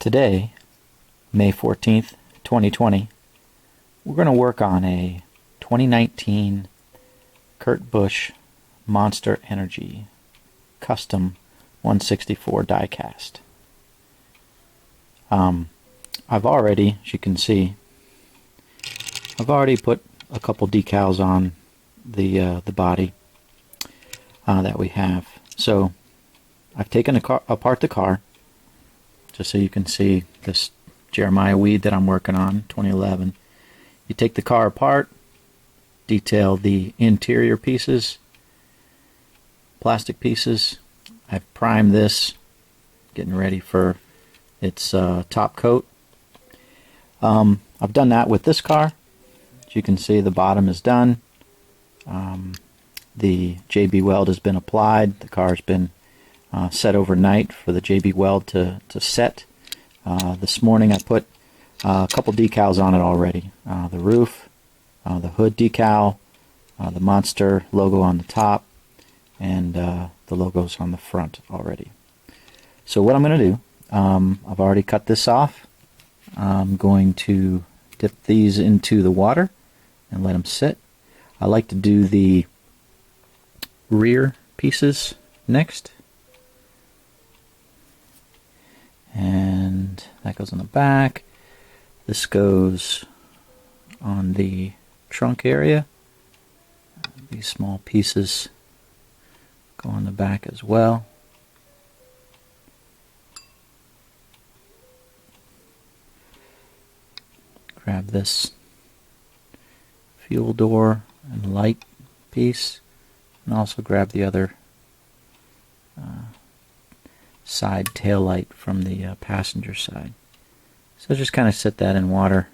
Today, May 14th, 2020, we're going to work on a 2019 Kurt Busch Monster Energy custom 164 diecast. I've already, as you can see, I've already put a couple decals on the body that we have. So I've taken apart the car just so you can see this Jeremiah weed that I'm working on, 2011. You take the car apart, detail the interior pieces, plastic pieces. I've primed this, getting ready for its top coat. I've done that with this car. As you can see, the bottom is done. The JB weld has been applied. The car's been set overnight for the JB weld to set. This morning I put a couple decals on it already. The roof, the hood decal, the Monster logo on the top, and the logos on the front already. So what I'm going to do, I've already cut this off. I'm going to dip these into the water and let them sit. I like to do the rear pieces next. And that goes on the back. This goes on the trunk area. These small pieces go on the back as well. Grab this fuel door and light piece, and also grab the other side tail light from the passenger side. So just kind of set that in water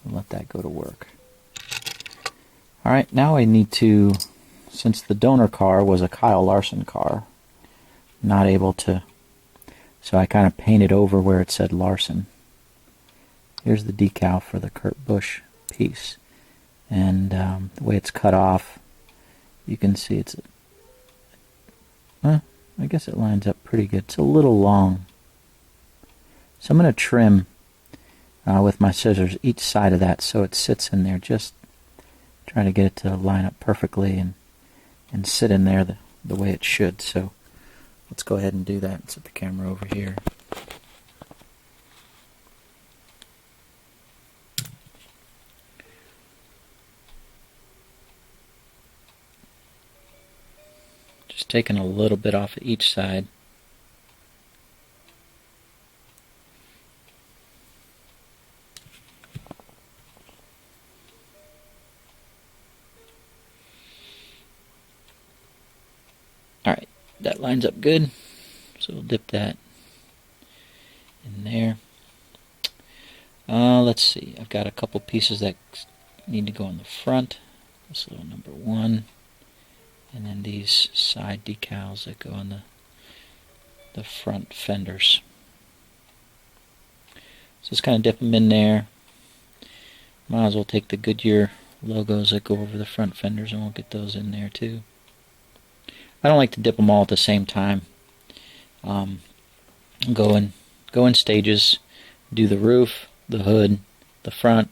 and let that go to work. Alright, now I need to, since the donor car was a Kyle Larson car, not able to, so I kind of painted over where it said Larson. Here's the decal for the Kurt Busch piece, and the way it's cut off, you can see it's I guess it lines up pretty good. It's a little long, so I'm going to trim with my scissors each side of that so it sits in there, just trying to get it to line up perfectly and sit in there the way it should. So let's go ahead and do that and set the camera over here. Just taking a little bit off of each side. Alright, that lines up good, so we'll dip that in there. Let's see, I've got a couple pieces that need to go on the front. This little number 1. And then these side decals that go on the front fenders. So just kind of dip them in there. Might as well take the Goodyear logos that go over the front fenders and we'll get those in there too. I don't like to dip them all at the same time. Go in stages. Do the roof, the hood, the front,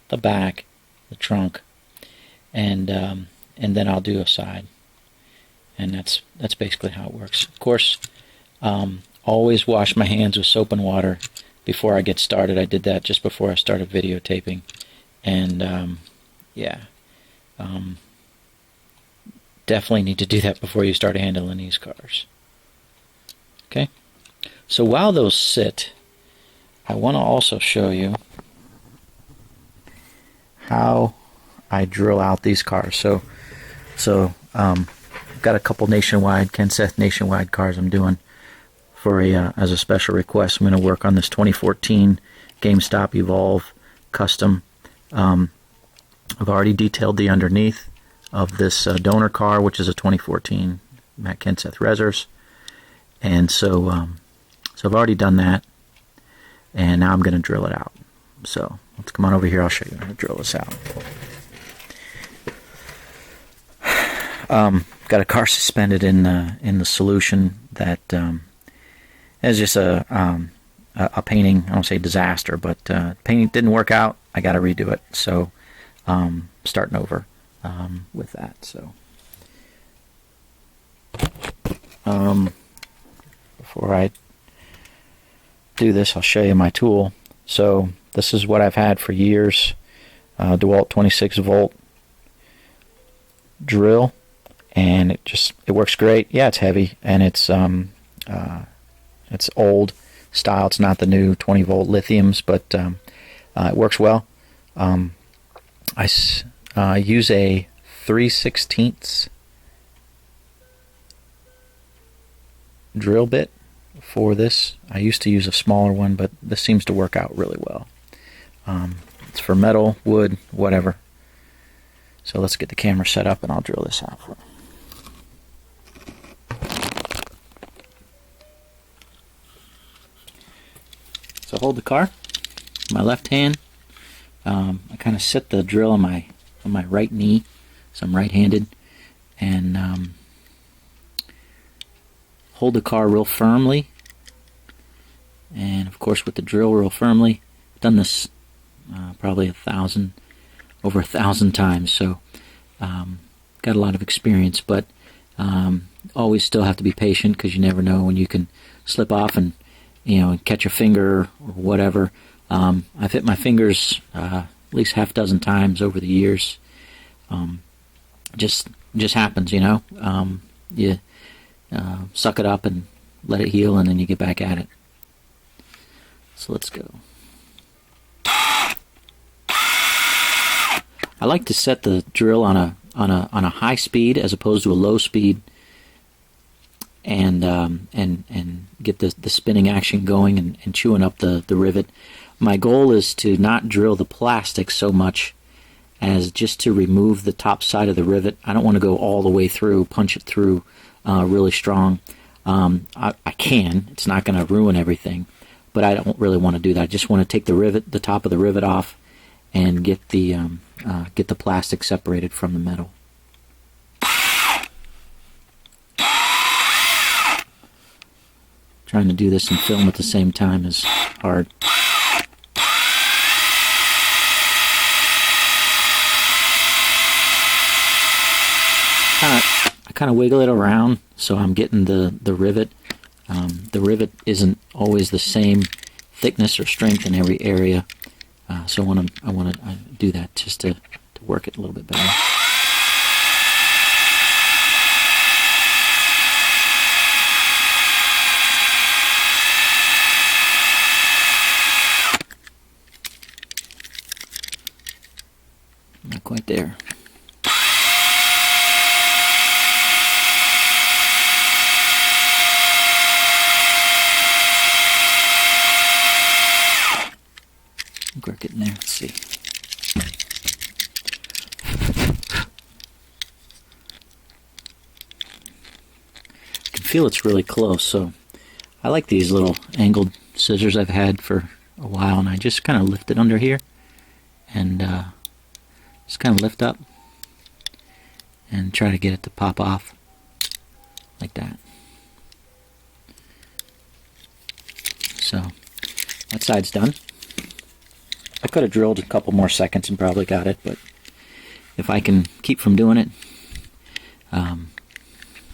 the back, the trunk, and then I'll do a side. And that's basically how it works. Of course, always wash my hands with soap and water before I get started. I did that just before I started videotaping. And definitely need to do that before you start handling these cars. Okay? So while those sit, I want to also show you how I drill out these cars. So got a couple nationwide, Kenseth nationwide cars I'm doing for as a special request. I'm going to work on this 2014 Gamestop Evolve custom. I've already detailed the underneath of this donor car, which is a 2014 Matt Kenseth Resers, and so I've already done that, and now I'm going to drill it out. So let's come on over here. I'll show you how to drill this out. Got a car suspended in the solution that It's just a painting, I don't say disaster, but painting didn't work out. I got to redo it. So starting over with that. So before I do this, I'll show you my tool. So this is what I've had for years. DeWalt 26 volt drill, and it works great. Yeah, it's heavy, and it's old style. It's not the new 20 volt lithiums, but it works well. I use a 3/16 drill bit for this. I used to use a smaller one, but this seems to work out really well. It's for metal, wood, whatever. So let's get the camera set up and I'll drill this out for you. So hold the car, my left hand. I kind of set the drill on my right knee, so I'm right-handed, and hold the car real firmly. And of course, with the drill real firmly, I've done this probably over 1,000 times, so got a lot of experience, but always still have to be patient, because you never know when you can slip off and catch a finger or whatever. I've hit my fingers at least half dozen times over the years. Just happens, you suck it up and let it heal, and then you get back at it. So let's go. I like to set the drill on a high speed as opposed to a low speed, and get the spinning action going and chewing up the rivet. My goal is to not drill the plastic so much as just to remove the top side of the rivet. I don't want to go all the way through, punch it through really strong. I can. It's not going to ruin everything, but I don't really want to do that. I just want to take the top of the rivet off, and get the plastic separated from the metal. Trying to do this and film at the same time is hard. I kind of wiggle it around so I'm getting the rivet. The rivet isn't always the same thickness or strength in every area. So I want to do that just to work it a little bit better. Not quite there. We're getting there. Let's see. I can feel it's really close, so I like these little angled scissors I've had for a while, and I just kind of lift it under here and just kind of lift up and try to get it to pop off like that. So that side's done. I could have drilled a couple more seconds and probably got it, but if I can keep from doing it,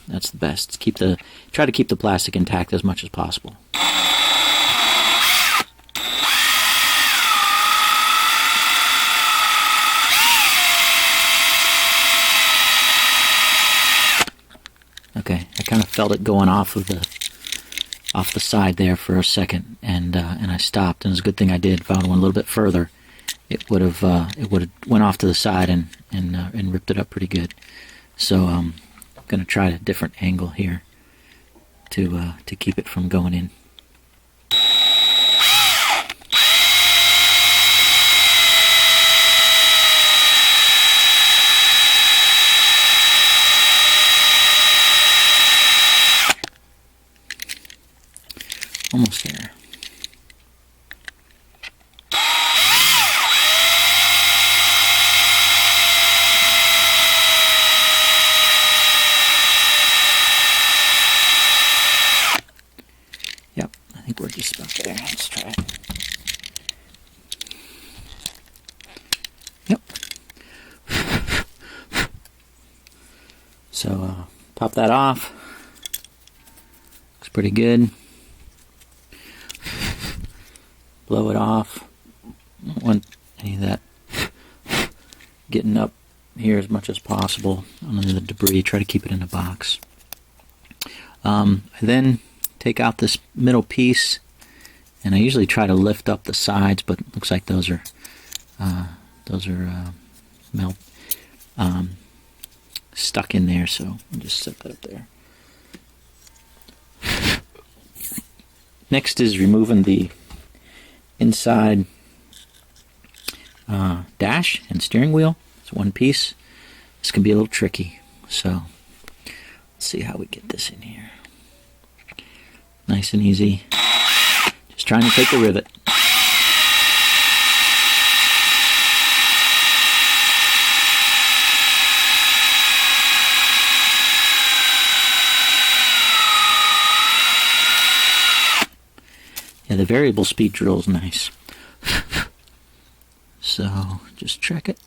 that's the best. Try to keep the plastic intact as much as possible. Okay, I kind of felt it going off the side there for a second, and I stopped, and it's a good thing I did. If I went a little bit further, it would have went off to the side and ripped it up pretty good. So I'm going to try a different angle here to keep it from going in. Almost there. Yep, just about there. Let's try it. Yep. So pop that off. Looks pretty good. Blow it off. Don't want any of that getting up here as much as possible under the debris. Try to keep it in a box. I then take out this middle piece, and I usually try to lift up the sides, but it looks like those are stuck in there, so I'll just set that up there. Next is removing the inside dash and steering wheel. It's one piece. This can be a little tricky, so let's see how we get this in here. Nice and easy. Just trying to take the rivet. Yeah, the variable speed drill is nice. So, just check it.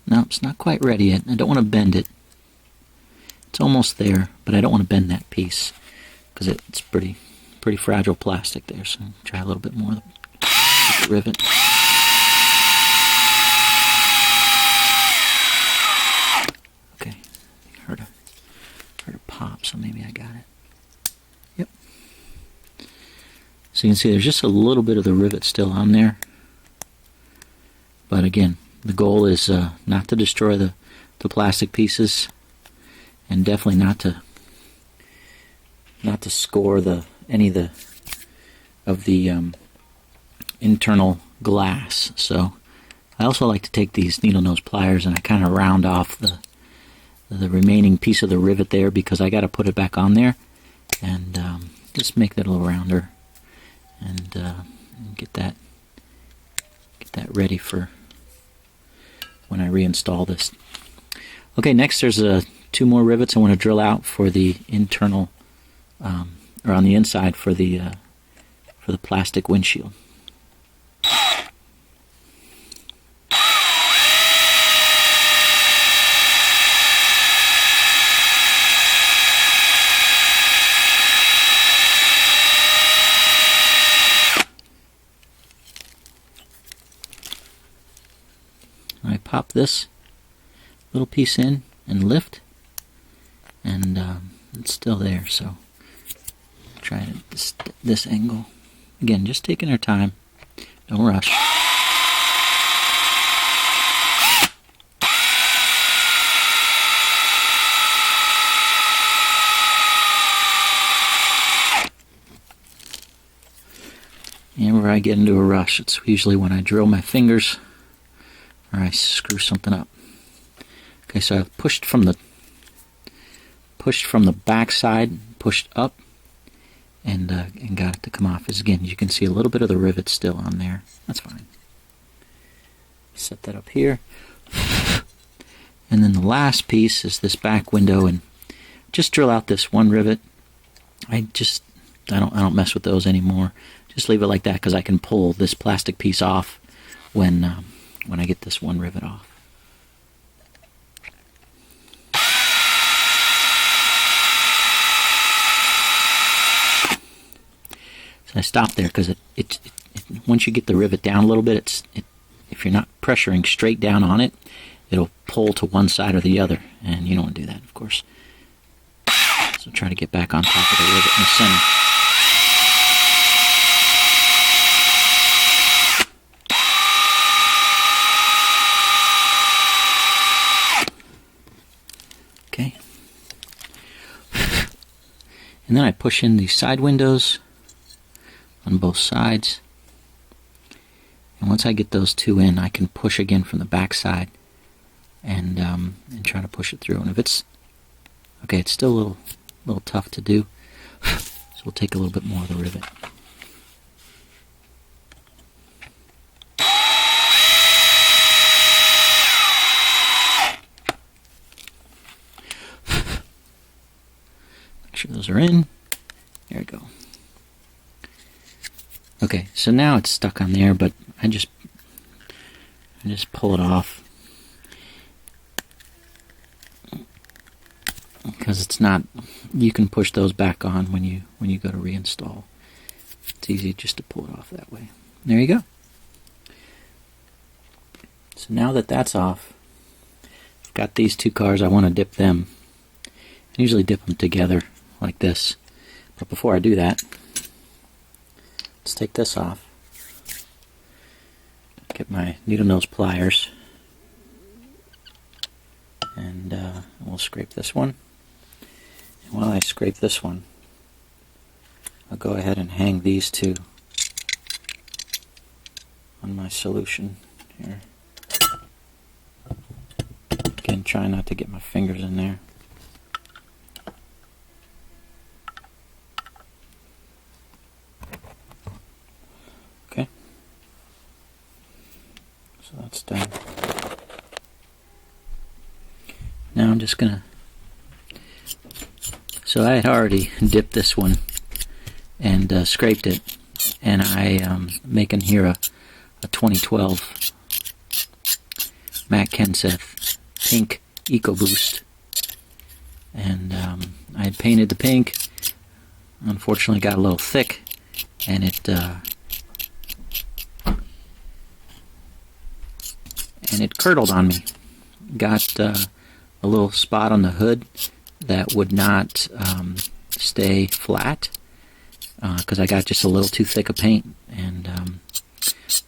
Nope, it's not quite ready yet. I don't want to bend it. It's almost there, but I don't want to bend that piece because it's pretty fragile plastic there. So try a little bit more with the rivet. Okay, heard a pop, so maybe I got it. Yep. So you can see there's just a little bit of the rivet still on there. But again, the goal is not to destroy the plastic pieces, and definitely not to score any of the internal glass. So I also like to take these needle nose pliers and I kind of round off the remaining piece of the rivet there, because I got to put it back on there, and just make that a little rounder, and get that ready for when I reinstall this. Okay, next there's two more rivets I want to drill out for the internal, or on the inside for the plastic windshield. I pop this little piece in and lift, and it's still there, so try it at this angle. Again, just taking our time, don't rush. And where I get into a rush, it's usually when I drill my fingers or I screw something up. Okay, so I've pushed from the back side, pushed up, and got it to come off. As again, you can see a little bit of the rivet still on there. That's fine. Set that up here, and then the last piece is this back window, and just drill out this one rivet. I don't mess with those anymore. Just leave it like that, because I can pull this plastic piece off when I get this one rivet off. So I stop there because it once you get the rivet down a little bit, if you're not pressuring straight down on it, it'll pull to one side or the other, and you don't want to do that, of course. So try to get back on top of the rivet in the center. Okay. And then I push in these side windows on both sides. And once I get those two in, I can push again from the back side and try to push it through. And if it's okay, it's still a little tough to do, so we'll take a little bit more of the rivet. Make sure those are in. There we go. Okay, so now it's stuck on there, but I just pull it off because it's not. You can push those back on when you go to reinstall. It's easy just to pull it off that way. There you go. So now that that's off, I've got these two cars. I want to dip them. I usually dip them together like this, but before I do that, let's take this off. Get my needle nose pliers, and we'll scrape this one. And while I scrape this one, I'll go ahead and hang these two on my solution here. Again, try not to get my fingers in there. Okay. So that's done. Now I'm just gonna. So I had already dipped this one and scraped it, and I'm making here a 2012 Matt Kenseth Pink EcoBoost, and I had painted the pink. Unfortunately, got a little thick, and it curdled on me. Got a little spot on the hood that would not stay flat because I got just a little too thick of paint, and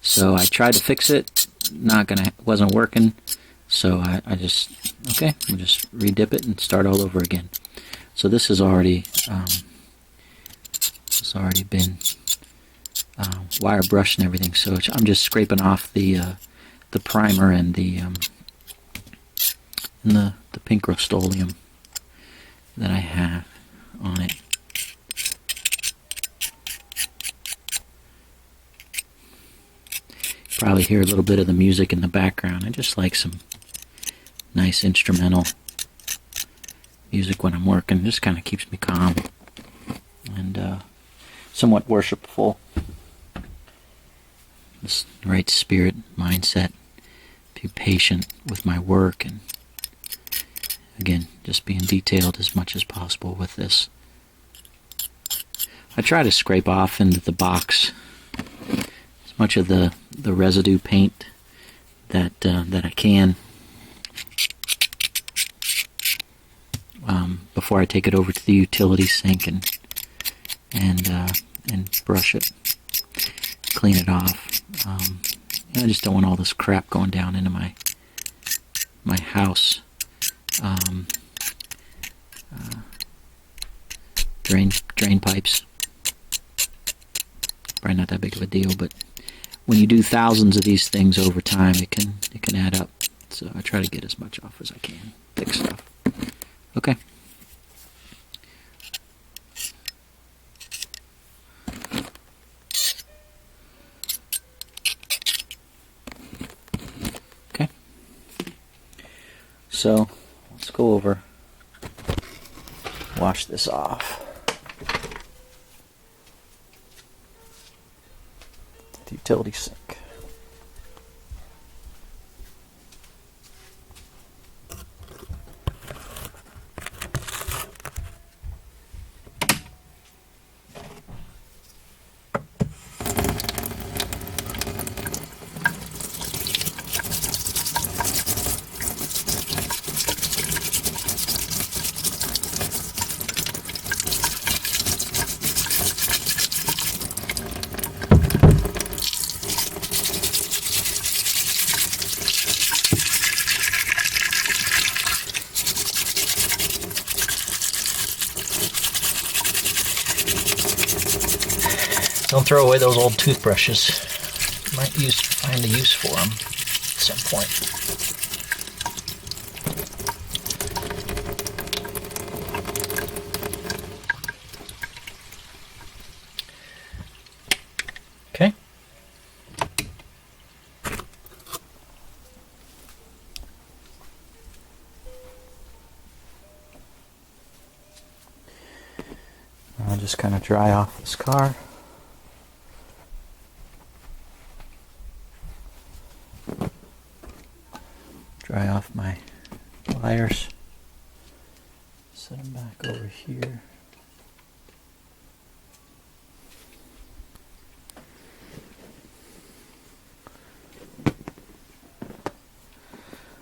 so I tried to fix it. Wasn't working. So I just we'll just redip it and start all over again. So this has already been wire brushed and everything. So I'm just scraping off the primer and the pink Rust-Oleum that I have on it. Probably hear a little bit of the music in the background. I just like some nice instrumental music when I'm working. Just kind of keeps me calm and somewhat worshipful. Just right spirit, mindset. Be patient with my work, and again, just being detailed as much as possible with this. I try to scrape off into the box as much of the residue paint that I can before I take it over to the utility sink and brush it, clean it off. I just don't want all this crap going down into my house. Drain pipes. Probably not that big of a deal, but when you do thousands of these things over time, it can add up. So I try to get as much off as I can. Thick stuff. Okay. Okay. So let's go over, wash this off. The utility sink. Don't throw away those old toothbrushes. Might find a use for them at some point. Okay. I'll just kind of dry off this car. my pliers. Set them back over here.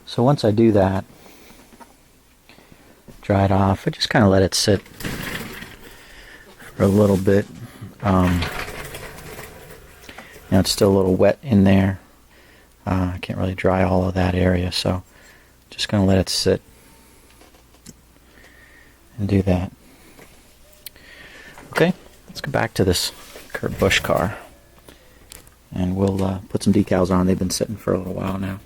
So once I do that, dry it off, I just kind of let it sit for a little bit. It's still a little wet in there. I can't really dry all of that area, so just going to let it sit and do that. Okay, let's go back to this Kurt Busch car, and we'll put some decals on. They've been sitting for a little while now.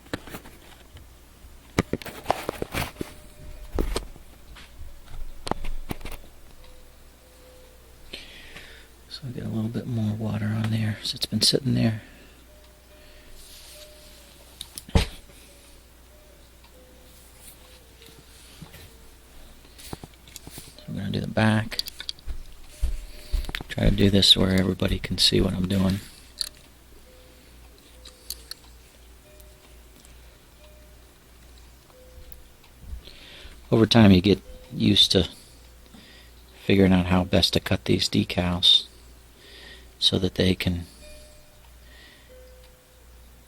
So I'll get a little bit more water on there, so it's been sitting there. I'm going to do the back. Try to do this where everybody can see what I'm doing. Over time you get used to figuring out how best to cut these decals so that they can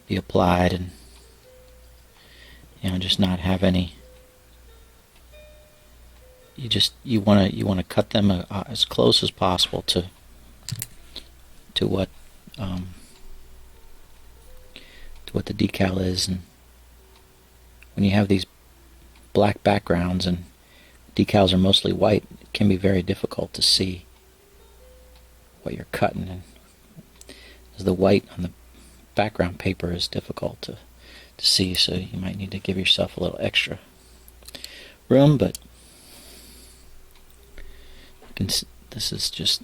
be applied and just not have any. You want to cut them as close as possible to what the decal is. And when you have these black backgrounds and decals are mostly white, it can be very difficult to see what you're cutting, and as the white on the background paper is difficult to see, so you might need to give yourself a little extra room. But you can see, this is just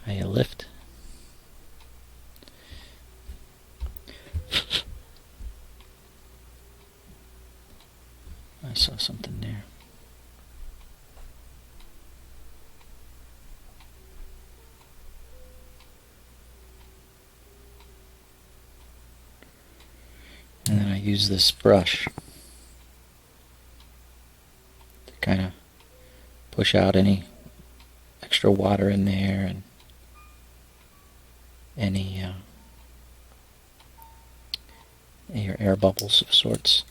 how you lift. I saw something there. And then I use this brush to kind of push out any extra water in there and any air bubbles of sorts,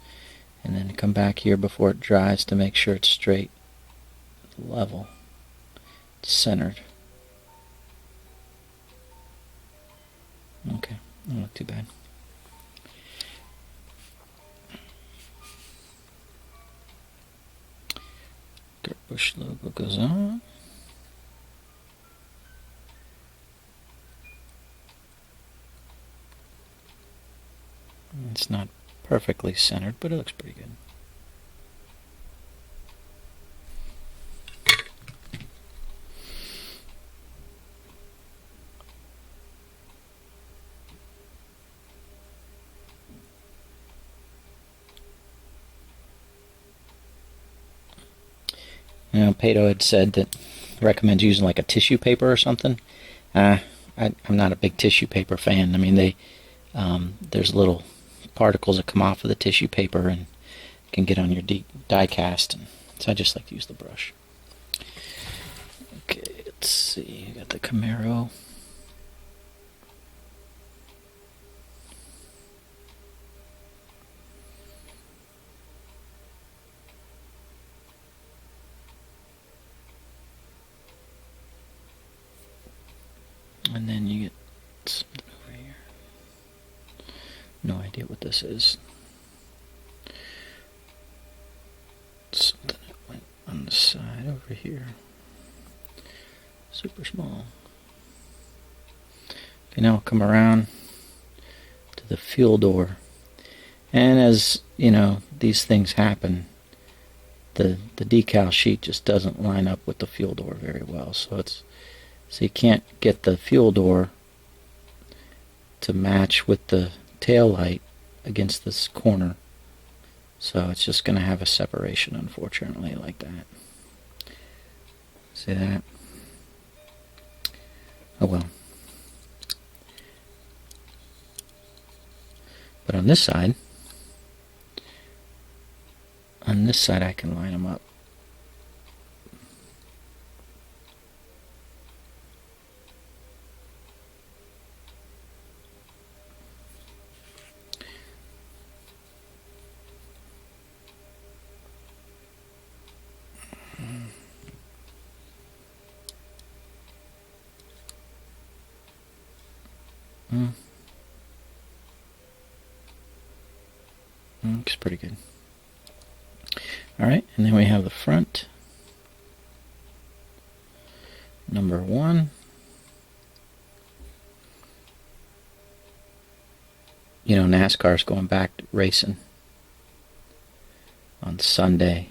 and then come back here before it dries to make sure it's straight, level, centered. Okay, don't look too bad. Kurt Busch logo goes on. It's not perfectly centered, but it looks pretty good. Pato had said that recommends using like a tissue paper or something. I'm not a big tissue paper fan. I mean, there's little particles that come off of the tissue paper and can get on your die cast, and so I just like to use the brush. Okay, let's see. You got the Camaro. And then you get something over here. No idea what this is. Something that went on the side over here. Super small. Okay, now we'll come around to the fuel door. And as you know, these things happen. The decal sheet just doesn't line up with the fuel door very well. So you can't get the fuel door to match with the tail light against this corner, so it's just going to have a separation, unfortunately, like that. See that? Oh well. But on this side, And this side I can line them up. Looks pretty good. Alright, and then we have the front. Number 1. You know, NASCAR's going back racing on Sunday.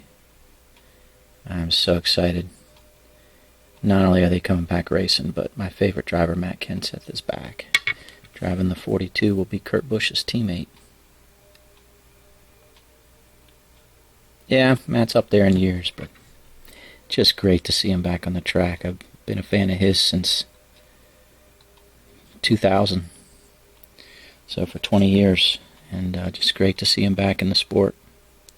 I'm so excited. Not only are they coming back racing, but my favorite driver, Matt Kenseth, is back. Driving the 42 will be Kurt Busch's teammate. Yeah, Matt's up there in years, but just great to see him back on the track. I've been a fan of his since 2000, so for 20 years, and just great to see him back in the sport.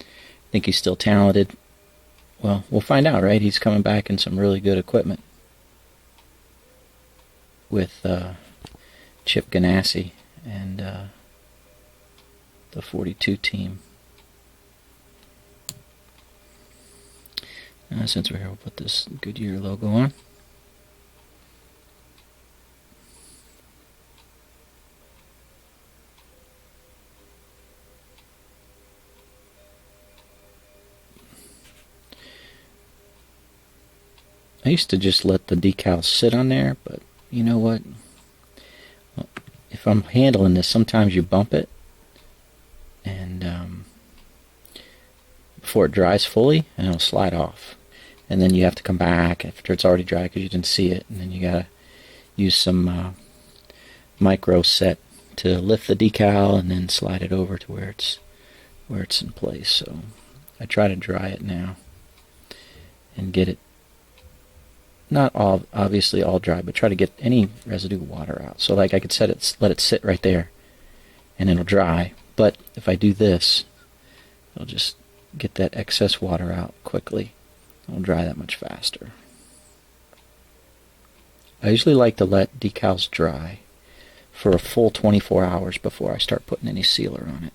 I think he's still talented. Well, we'll find out, right? He's coming back in some really good equipment with Chip Ganassi and the 42 team. Since we're here, we'll put this Goodyear logo on. I used to just let the decals sit on there, but you know what? Well, if I'm handling this, sometimes you bump it, and before it dries fully, and it'll slide off. And then you have to come back after it's already dry because you didn't see it, and then you gotta use some micro set to lift the decal and then slide it over to where it's in place. So I try to dry it now and get it not all obviously all dry, but try to get any residue water out. So like I could let it sit right there and it'll dry, but if I do this, it'll just get that excess water out quickly. It'll dry that much faster. I usually like to let decals dry for a full 24 hours before I start putting any sealer on it.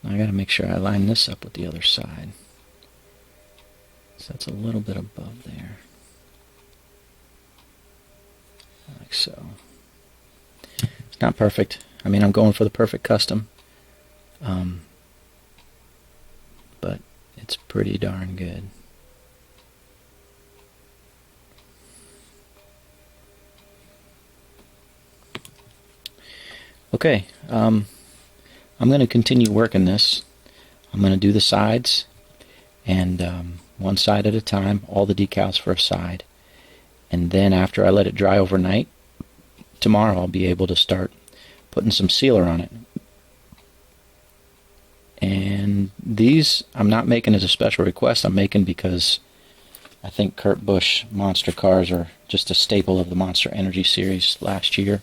I gotta make sure I line this up with the other side. So that's a little bit above there. Like so. It's not perfect. I mean, I'm going for the perfect custom. But it's pretty darn good. Okay, I'm going to continue working this. I'm going to do the sides, and one side at a time, all the decals for a side. And then after I let it dry overnight, tomorrow I'll be able to start putting some sealer on it. And these I'm not making as a special request. I'm making because I think Kurt Busch Monster cars are just a staple of the Monster Energy series last year.